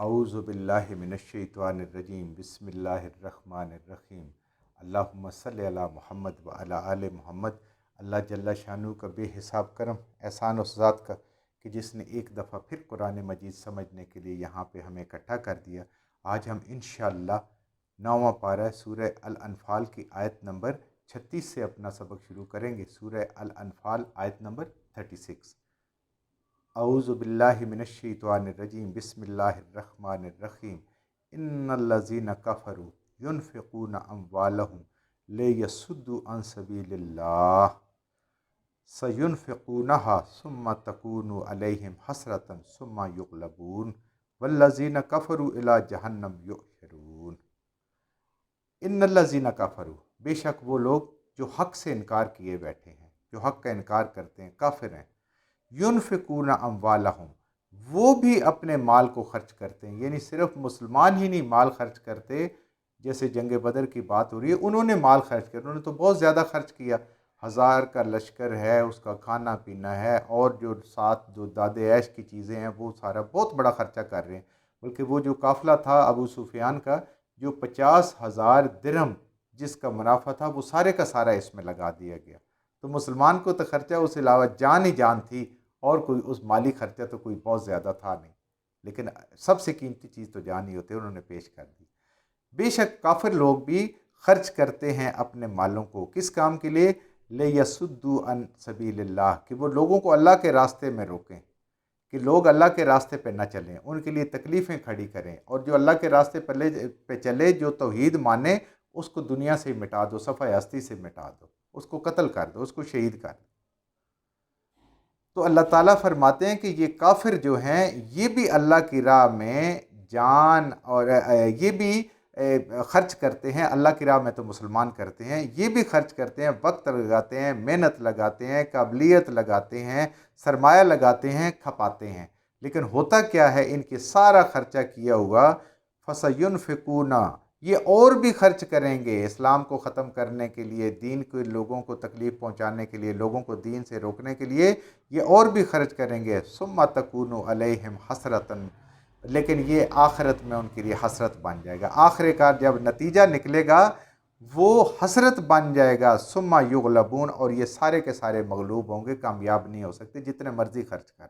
अऊज़ु बिल्लाहि मिनश्शैतानिर्रजीम बिस्मिल्लाहिर्रहमानिर्रहीम अल्लाहुम्मा सल्लि अला मुहम्मद व अला आले मुहम्मद। अल्लाह जल्ला शानू का बेहिसाब करम एहसान उस ज़ात का कि जिसने एक दफ़ा फिर कुरान मजीद समझने के लिए यहाँ पे हमें इकट्ठा कर दिया। आज हम इंशाअल्लाह 9वां पारा सूरह अल अनफ़ाल की आयत नंबर 36 से अपना सबक शुरू करेंगे। सूरह अल अनफ़ाल आयत नंबर 36। अऊज़ु बिल्लाहि मिनश्शैतानिर्रजीम बिस्मिल्लाहिर्रहमानिर्रहीम इन्नल्लज़ीना कफ़रू युनफ़िक़ूना अम्वालहुम लियसुद्दू अन सबीलिल्लाह सयुनफ़िक़ूनहा सुम्मा तकूनु अलैहिम हसरतन सुम्मा युग़लबून वल्लज़ीना कफ़रू इला जहन्नम युहशरून। इन्नल्लज़ीना कफ़रू, बेशक वो लोग जो हक़ से इनकार किए बैठे हैं, जो हक़ का इनकार करते हैं, काफिर हैं। युनफ़िक़ूना अम्वालहुम, वो भी अपने माल को खर्च करते हैं। यानी सिर्फ मुसलमान ही नहीं माल खर्च करते। जैसे जंग बदर की बात हो रही है, उन्होंने माल खर्च किया, उन्होंने तो बहुत ज़्यादा खर्च किया। 1000 का लश्कर है, उसका खाना पीना है, और जो साथ जो दादे ऐश की चीज़ें हैं वो सारा बहुत बड़ा खर्चा कर रहे हैं। बल्कि वो जो काफ़िला था अबू सुफियान का, जो 50,000 दिरहम जिसका मुनाफा था, वो सारे का सारा इसमें लगा दिया गया। तो मुसलमान को तो खर्चा उसके अलावा जान ही जान थी, और कोई उस माली खर्चा तो कोई बहुत ज़्यादा था नहीं। लेकिन सबसे कीमती चीज़ तो जान ही होती है, उन्होंने पेश कर दी। बेशक काफिर लोग भी खर्च करते हैं अपने मालों को, किस काम के लिए? ले यसुद्दू अन सबीलिल्लाह, कि वो लोगों को अल्लाह के रास्ते में रोकें, कि लोग अल्लाह के रास्ते पे न चलें, उनके लिए तकलीफ़ें खड़ी करें। और जो अल्लाह के रास्ते पे चले, जो तौहीद माने, उसको दुनिया से मिटा दो, सफ़ाए हस्ती से मिटा दो, उसको कत्ल कर दो, उसको शहीद कर दो। तो अल्लाह ताला फरमाते हैं कि ये काफिर जो हैं, ये भी अल्लाह की राह में जान और ये भी खर्च करते हैं। अल्लाह की राह में तो मुसलमान करते हैं, ये भी खर्च करते हैं, वक्त लगाते हैं, मेहनत लगाते हैं, काबिलियत लगाते हैं, सरमाया लगाते हैं, खपाते हैं। लेकिन होता क्या है, इनके सारा खर्चा किया हुआ फसयुनफिकूना, ये और भी खर्च करेंगे इस्लाम को ख़त्म करने के लिए, दीन के लोगों को तकलीफ़ पहुंचाने के लिए, लोगों को दीन से रोकने के लिए ये और भी खर्च करेंगे। सुम्मा तकूनु अलैहिम हसरतन, लेकिन ये आखिरत में उनके लिए हसरत बन जाएगा। आखिरकार जब नतीजा निकलेगा वो हसरत बन जाएगा। सुम्मा युग़लबून, और ये सारे के सारे मगलूब होंगे, कामयाब नहीं हो सकते जितने मर्जी खर्च कर।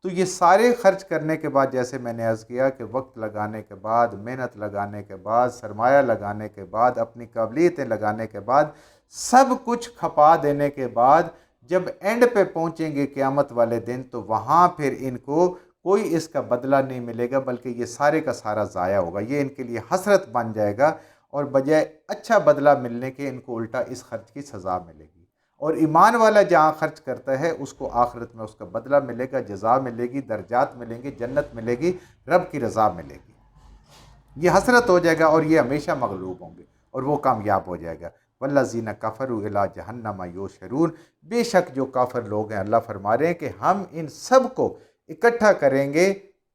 तो ये सारे खर्च करने के बाद, जैसे मैंने अर्ज़ किया कि वक्त लगाने के बाद, मेहनत लगाने के बाद, सरमाया लगाने के बाद, अपनी काबिलियतें लगाने के बाद, सब कुछ खपा देने के बाद, जब एंड पे पहुंचेंगे क़यामत वाले दिन, तो वहाँ फिर इनको कोई इसका बदला नहीं मिलेगा, बल्कि ये सारे का सारा ज़ाया होगा। ये इनके लिए हसरत बन जाएगा, और बजाय अच्छा बदला मिलने के इनको उल्टा इस खर्च की सज़ा मिलेगी। और ईमान वाला जहाँ खर्च करता है उसको आखिरत में उसका बदला मिलेगा, जज़ा मिलेगी, दर्जात मिलेंगे, जन्नत मिलेगी, रब की रज़ा मिलेगी। ये हसरत हो जाएगा, और ये हमेशा मगलूब होंगे, और वो कामयाब हो जाएगा। वल्लज़ीना कफ़रू इला जहन्नम युहशरून, बेशक जो काफिर लोग हैं, अल्लाह फरमा रहे हैं कि हम इन सब को इकट्ठा करेंगे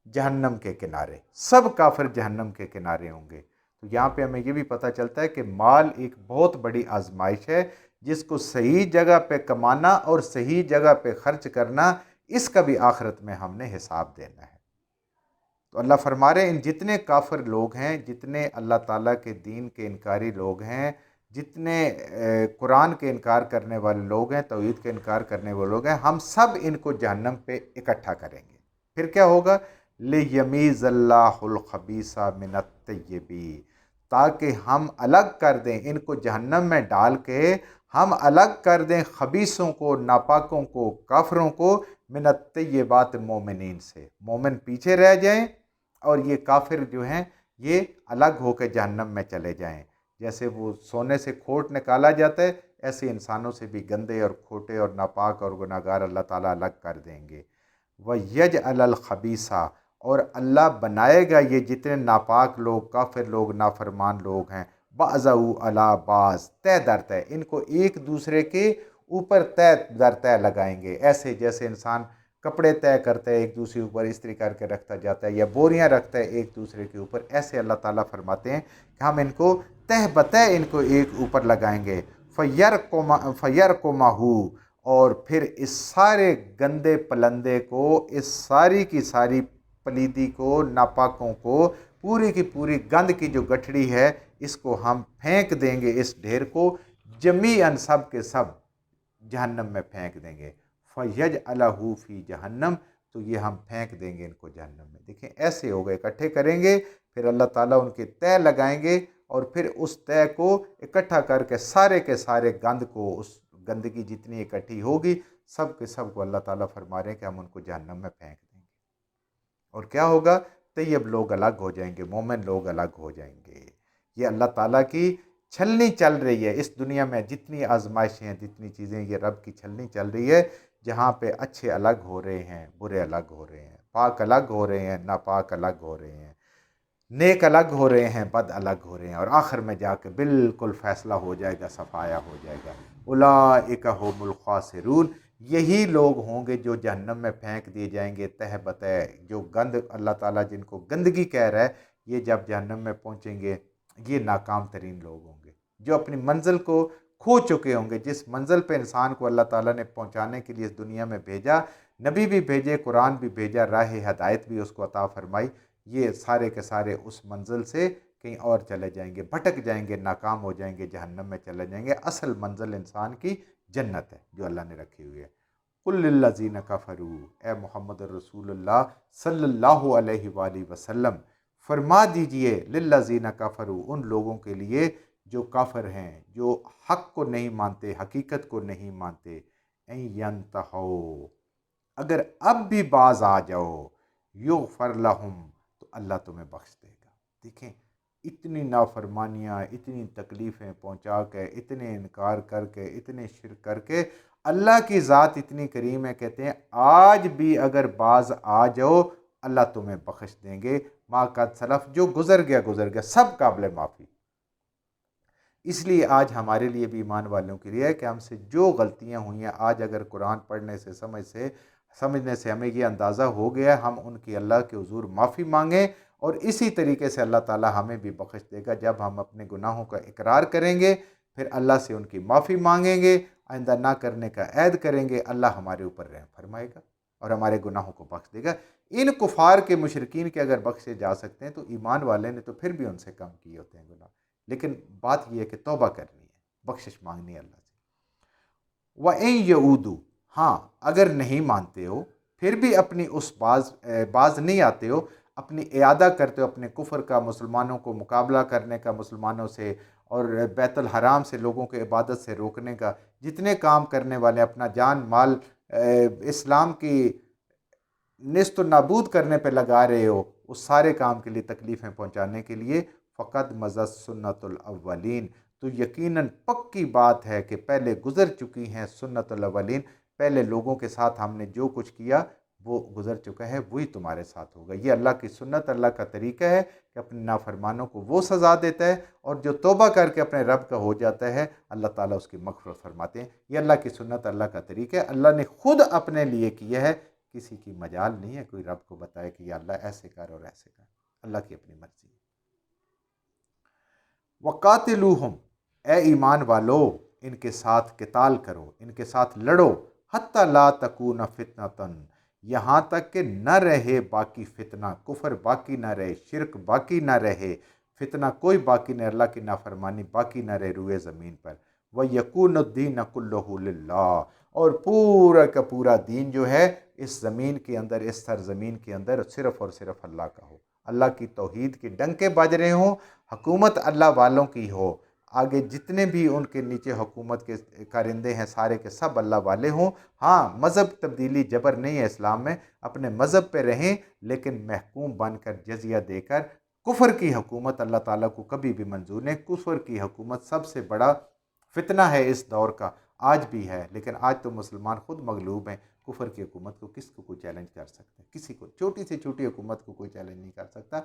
जहन्नम के किनारे। सब काफिर जहन्नम के किनारे होंगे। तो यहाँ पे हमें ये भी पता चलता है कि माल एक बहुत बड़ी आजमाइश है, जिसको सही जगह पे कमाना और सही जगह पे खर्च करना, इसका भी आखिरत में हमने हिसाब देना है। तो अल्लाह फरमा रहे हैं, इन जितने काफिर लोग हैं, जितने अल्लाह ताला के दीन के इनकारी लोग हैं, जितने कुरान के इनकार करने वाले लोग हैं, तौहीद के इनकार करने वाले लोग हैं, हम सब इनको जहन्नम पे इकट्ठा करेंगे। फिर क्या होगा? लियमीज़ल्लाहुल खबीसा मिनत तय्यबी, ताकि हम अलग कर दें इनको जहन्नम में डाल के, हम अलग कर दें खबीसों को, नापाकों को, काफिरों को, मिनत तय्यबात मोमिनीन से। मोमिन पीछे रह जाएं, और ये काफिर जो हैं ये अलग होकर जहन्नम में चले जाएं। जैसे वो सोने से खोट निकाला जाता है, ऐसे इंसानों से भी गंदे और खोटे और नापाक और गुनाहगार अल्लाह ताला अलग कर देंगे। वयजअलल खबीसा, और अल्लाह बनाएगा ये जितने नापाक लोग, काफिर लोग, नाफरमान लोग हैं, बाज़ऊ अला बाज़, तय दर तय, इनको एक दूसरे के ऊपर तय दर तय लगाएंगे। ऐसे जैसे इंसान कपड़े तय करता है, एक दूसरे ऊपर इस्त्री करके रखता जाता है, या बोरियां रखता है एक दूसरे के ऊपर, ऐसे अल्लाह ताला फरमाते हैं कि हम इनको तह बतह इनको एक ऊपर लगाएंगे। फ़यर को माहू, और फिर इस सारे गंदे पलंदे को, इस सारी की सारी पलीदी को, नापाकों को, पूरी की पूरी गंद की जो गठड़ी है, इसको हम फेंक देंगे, इस ढेर को जमीअन सब के सब जहन्नम में फेंक देंगे। फयज अलहू फी जहन्नम, तो ये हम फेंक देंगे इनको जहन्नम में। देखें ऐसे हो गए, इकट्ठे करेंगे, फिर अल्लाह ताला उनके तय लगाएंगे और फिर उस तय को इकट्ठा करके सारे के सारे गंद को, उस गंदगी जितनी इकट्ठी होगी सब के सब को अल्लाह ताला फरमा रहे हैं कि हम उनको जहन्नम में फेंक देंगे। और क्या होगा, तैयब लोग अलग हो जाएंगे, मोमिन लोग अलग हो जाएंगे। ये अल्लाह ताला की छलनी चल रही है इस दुनिया में, जितनी आजमाइशें हैं, जितनी चीज़ें, ये रब की छलनी चल रही है, जहाँ पे अच्छे अलग हो रहे हैं, बुरे अलग हो रहे हैं, पाक अलग हो रहे हैं, नापाक अलग हो रहे हैं, नेक अलग हो रहे हैं, बद अलग हो रहे हैं, और आखिर में जाके बिल्कुल फैसला हो जाएगा, सफाया हो जाएगा। उलाइका हुमुल खासिरून, यही लोग होंगे जो जहन्नम में फेंक दिए जाएंगे तह बतह। जो गंद अल्लाह ताला जिनको गंदगी कह रहा है, ये जब जहन्नम में पहुंचेंगे, ये नाकाम तरीन लोग होंगे जो अपनी मंजिल को खो चुके होंगे। जिस मंजिल पे इंसान को अल्लाह ताला ने पहुंचाने के लिए इस दुनिया में भेजा, नबी भी भेजे, कुरान भी भेजा, राह हिदायत भी उसको अता फरमाई, ये सारे के सारे उस मंजिल से कहीं और चले जाएंगे, भटक जाएंगे, नाकाम हो जाएंगे, जहन्नम में चले जाएंगे। असल मंजिल इंसान की जन्नत है जो अल्लाह ने रखी हुई है। कुल लिल्लज़ीना कफ़रू, ए मोहम्मद रसूलुल्लाह सल्लल्लाहु अलैहि वसल्लम, फरमा दीजिए, लिल्लज़ीना कफ़रू, उन लोगों के लिए जो काफिर हैं, जो हक़ को नहीं मानते, हकीकत को नहीं मानते, ऐ यंतहो, अगर अब भी बाज आ जाओ, युग़फ़र लहुम, तो अल्लाह तुम्हें बख्श देगा। देखें इतनी नाफरमानियाँ, इतनी तकलीफ़ें पहुँचा के, इतने इनकार करके, इतने शिरक करके, अल्लाह की ज़ात इतनी करीम है, कहते हैं आज भी अगर बाज आ जाओ अल्लाह तुम्हें बख्श देंगे। मा कद सलफ़, जो गुज़र गया गुज़र गया, सब काबिल माफ़ी। इसलिए आज हमारे लिए भी, ईमान वालों के लिए है कि हमसे जो गलतियां हुई हैं, आज अगर कुरान पढ़ने से, समझने से हमें ये अंदाज़ा हो गया, हम उनकी अल्लाह के हुजूर माफ़ी मांगें, और इसी तरीके से अल्लाह ताला हमें भी बख्श देगा। जब हम अपने गुनाहों का इकरार करेंगे, फिर अल्लाह से उनकी माफ़ी मांगेंगे, आइंदा ना करने का ऐद करेंगे, अल्लाह हमारे ऊपर रहम फरमाएगा और हमारे गुनाहों को बख्श देगा। इन कुफार के, मुशरिकीन के अगर बख्शे जा सकते हैं, तो ईमान वाले ने तो फिर भी उनसे कम किए होते हैं गुनाह। लेकिन बात यह है कि तौबा करनी है, बख्शिश मांगनी है अल्लाह से। व इन यऊदू, हाँ अगर नहीं मानते हो, फिर भी अपनी उस बाज नहीं आते हो, अपनी इयादा करते हो अपने कुफर का, मुसलमानों को मुकाबला करने का मुसलमानों से, और बैतुल हराम से लोगों के इबादत से रोकने का, जितने काम करने वाले अपना जान माल इस्लाम की निस्त नाबूद करने पे लगा रहे हो, उस सारे काम के लिए, तकलीफ़ें पहुंचाने के लिए, फ़क़द मज़त सुन्नतुल अव्वलीन, तो यकीनन पक्की बात है कि पहले गुज़र चुकी हैं सुन्नतुल अव्वलीन। पहले लोगों के साथ हमने जो कुछ किया वो गुज़र चुका है, वही तुम्हारे साथ होगा। ये अल्लाह की सुन्नत, अल्लाह का तरीका है कि अपने नाफरमानों को वो सज़ा देता है, और जो तौबा करके अपने रब का हो जाता है, अल्लाह ताला उसकी मग़फ़िरत फरमाते हैं। ये अल्लाह की सुन्नत, अल्लाह का तरीका है, अल्लाह ने खुद अपने लिए किया है। किसी की मजाल नहीं है कोई रब को बताए कि या अल्लाह ऐसे कर और ऐसे कर, अल्लाह की अपनी मर्जी है। वक़ातिलूहुम, ए ईमान वालो, इनके साथ किताल करो, इनके साथ लड़ो, हत्ता ला तकून फितनतन, यहाँ तक कि न रहे बाकी फितना, कुफर बाकी न रहे, शिरक बाकी न रहे, फितना कोई बाकी न, अल्लाह की नाफरमानी बाकी न रहे रुए ज़मीन पर। व यकूनुद्दीन कुल्लुहु लिल्लाह, और पूरा का पूरा दीन जो है इस ज़मीन के अंदर, इस सरज़मीन के अंदर सिर्फ़ और सिर्फ अल्लाह का हो, अल्लाह की तौहीद के डंके बज रहे हों, हुकूमत अल्लाह वालों की हो, आगे जितने भी उनके नीचे हुकूमत के कारिंदे हैं सारे के सब अल्लाह वाले हों। हाँ, मज़हब तब्दीली जबर नहीं है इस्लाम में, अपने मज़हब पे रहें, लेकिन महकूम बनकर, जजिया देकर। कुफर की हुकूमत अल्लाह ताला को कभी भी मंजूर नहीं। कुफर की हुकूमत सबसे बड़ा फितना है इस दौर का, आज भी है, लेकिन आज तो मुसलमान खुद मगलूब हैं। कुफर की हुकूमत को किसको कोई चैलेंज कर सकता है? किसी को, छोटी से छोटी हुकूमत को कोई चैलेंज नहीं कर सकता।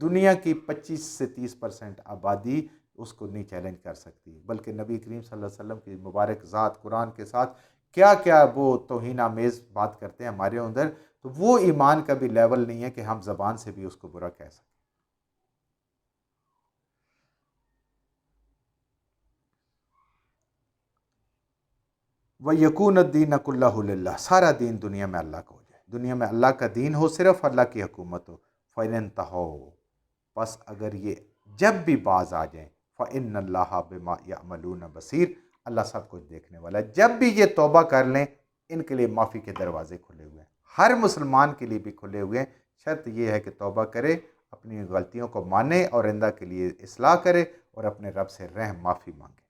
दुनिया की 25 से 30% आबादी उसको नहीं चैलेंज कर सकती, बल्कि नबी करीम सल्लल्लाहु अलैहि वसल्लम की मुबारक ज़ात कुरान के साथ क्या क्या वो तौहीन आमेज़ बात करते हैं हमारे अंदर, तो वो ईमान का भी लेवल नहीं है कि हम ज़बान से भी उसको बुरा कह सकें। व यकून दीन कुल्लहु लिल्लाह, सारा दीन दुनिया में अल्लाह का हो जाए। دنیا میں اللہ کا دین ہو، صرف اللہ کی حکومت ہو، فَإِنْ تَنْتَهُوا، بس اگر یہ جب بھی باز آ جائیں، فَإِنَّ اللَّهَ بِمَا يَعْمَلُونَ بصیر، اللہ سب کچھ دیکھنے والا ہے۔ جب بھی یہ توبہ کر لیں، ان کے لیے معافی کے دروازے کھلے ہوئے ہیں، ہر مسلمان کے لیے بھی کھلے ہوئے ہیں۔ شرط یہ ہے کہ توبہ کرے، اپنی غلطیوں کو مانے اور آئندہ کے لیے اصلاح کرے اور اپنے رب سے رحم معافی مانگے۔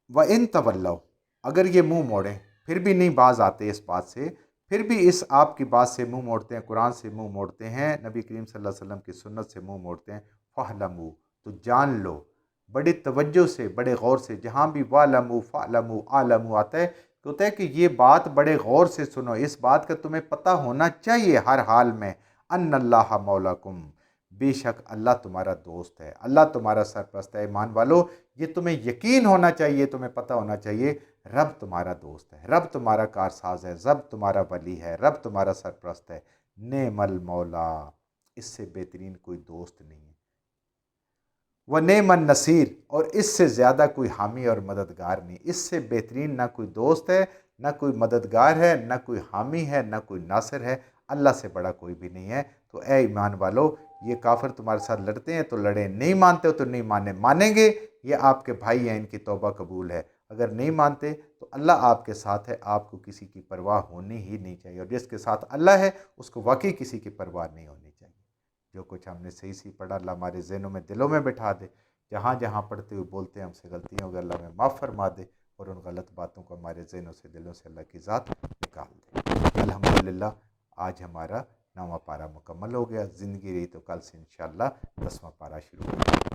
وَإِن تَوَلَّوْا، اگر یہ منہ موڑیں، پھر بھی نہیں باز آتے اس بات سے، پھر بھی اس آپ کی بات سے منہ موڑتے ہیں، قرآن سے منہ موڑتے ہیں، نبی کریم صلی اللہ علیہ وسلم کی سنت سے منہ موڑتے ہیں، فَاعْلَمُوا، تو جان لو، بڑی توجہ سے، بڑے غور سے، جہاں بھی وَاعْلَمُوا فَاعْلَمُوا عَلَمُوا آتا ہے تو ہوتا ہے کہ یہ بات بڑے غور سے سنو، اس بات کا تمہیں پتہ ہونا چاہیے ہر حال میں، ان اللہ مولاکم، بے شک اللہ تمہارا دوست ہے، اللہ تمہارا سرپرست ہے۔ ایمان والو، یہ تمہیں یقین ہونا چاہیے، تمہیں پتہ ہونا چاہیے، رب تمہارا دوست ہے، رب تمہارا کارساز ہے، رب تمہارا ولی ہے، رب تمہارا سرپرست ہے۔ نعم المولا، اس سے بہترین کوئی دوست نہیں ہے، وہ نعم النصیر، اور اس سے زیادہ کوئی حامی اور مددگار نہیں، اس سے بہترین نہ کوئی دوست ہے، نہ کوئی مددگار ہے، نہ کوئی حامی ہے، نہ کوئی ناصر ہے، اللہ سے بڑا کوئی بھی نہیں ہے۔ تو اے ایمان والو، یہ کافر تمہارے ساتھ لڑتے ہیں تو لڑیں، نہیں مانتے ہو تو نہیں مانیں گے، یہ آپ کے بھائی ہیں، ان کی توبہ قبول ہے۔ اگر نہیں مانتے تو اللہ آپ کے ساتھ ہے، آپ کو کسی کی پرواہ ہونی ہی نہیں چاہیے، اور جس کے ساتھ اللہ ہے اس کو واقعی کسی کی پرواہ نہیں ہونی چاہیے۔ جو کچھ ہم نے صحیح پڑھا، اللہ ہمارے ذہنوں میں، دلوں میں بٹھا دے، جہاں جہاں پڑھتے ہوئے بولتے ہیں ہم سے غلطیوں کو اللہ میں معاف فرما دے، اور ان غلط باتوں کو ہمارے ذہنوں سے، دلوں سے اللہ کی ذات نکال دے۔ الحمدللہ، آج ہمارا 9واں پارہ مکمل ہو گیا، زندگی رہی تو کل سے انشاءاللہ 10واں پارہ شروع ہوگا۔